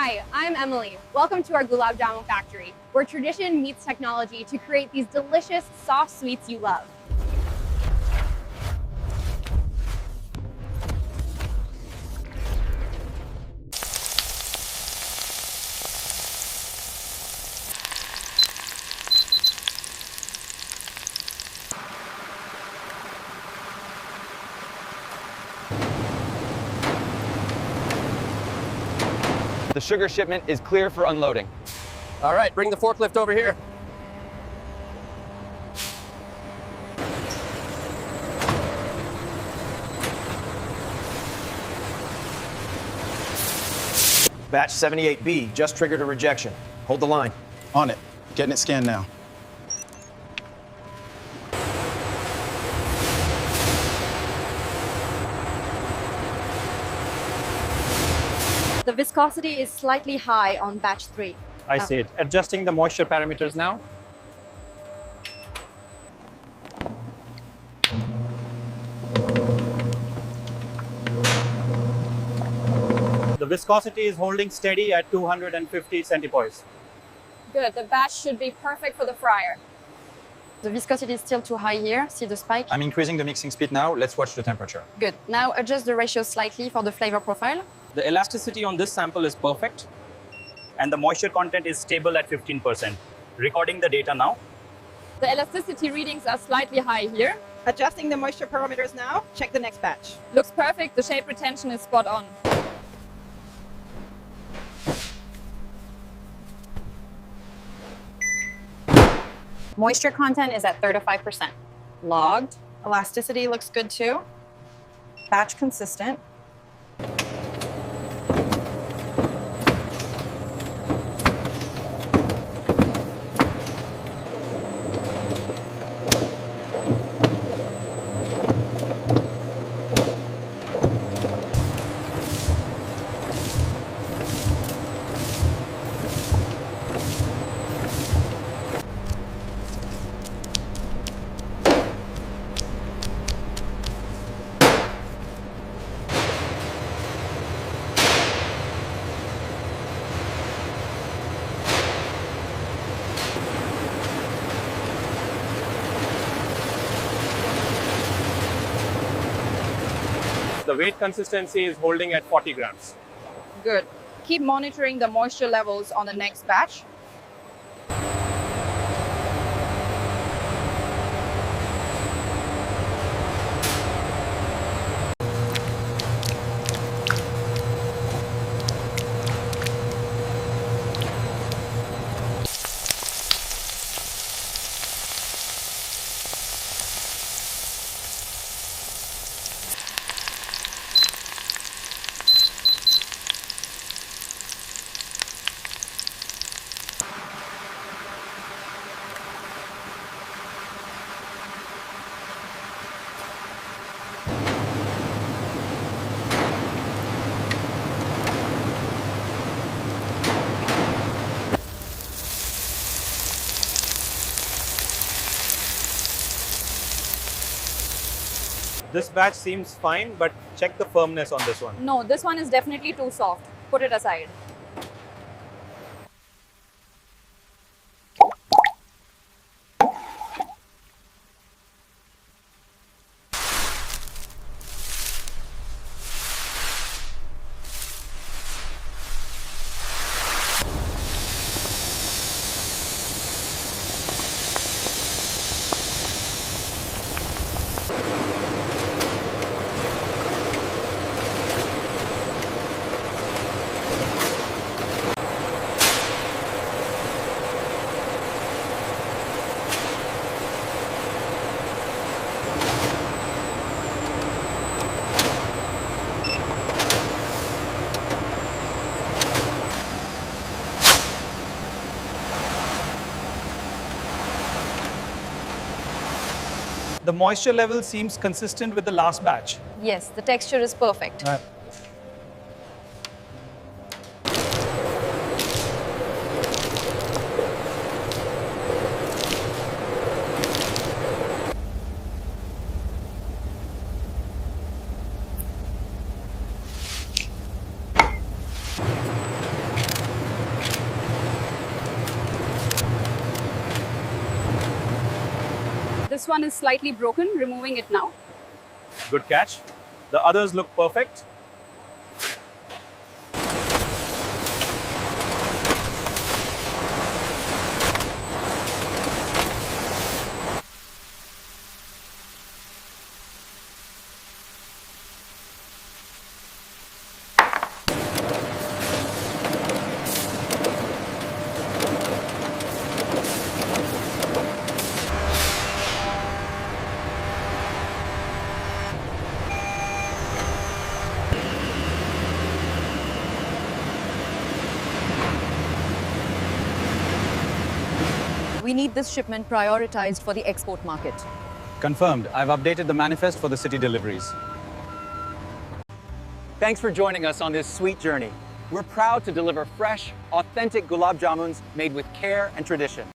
Hi, I'm Emily. Welcome to our Gulab Jamun factory, where tradition meets technology to create these delicious, soft sweets you love. The sugar shipment is clear for unloading. All right, bring the forklift over here. Batch 78B just triggered a rejection. Hold the line. On it. Getting it scanned now. The viscosity is slightly high on batch 3. I see it. Adjusting the moisture parameters now. The viscosity is holding steady at 250 centipoise. Good, the batch should be perfect for the fryer. The viscosity is still too high here. See the spike? I'm increasing the mixing speed now. Let's watch the temperature. Good. Now adjust the ratio slightly for the flavor profile. The elasticity on this sample is perfect, and the moisture content is stable at 15%. Recording the data now. The elasticity readings are slightly high here. Adjusting the moisture parameters now. Check the next batch. Looks perfect, the shape retention is spot on. Moisture content is at 35%. Logged. Elasticity looks good too. Batch consistent. The weight consistency is holding at 40 grams. Good. Keep monitoring the moisture levels on the next batch. This batch seems fine, but check the firmness on this one. No, this one is definitely too soft. Put it aside. The moisture level seems consistent with the last batch. Yes, the texture is perfect. This one is slightly broken, removing it now. Good catch. The others look perfect. We need this shipment prioritized for the export market. Confirmed. I've updated the manifest for the city deliveries. Thanks for joining us on this sweet journey. We're proud to deliver fresh, authentic Gulab Jamuns made with care and tradition.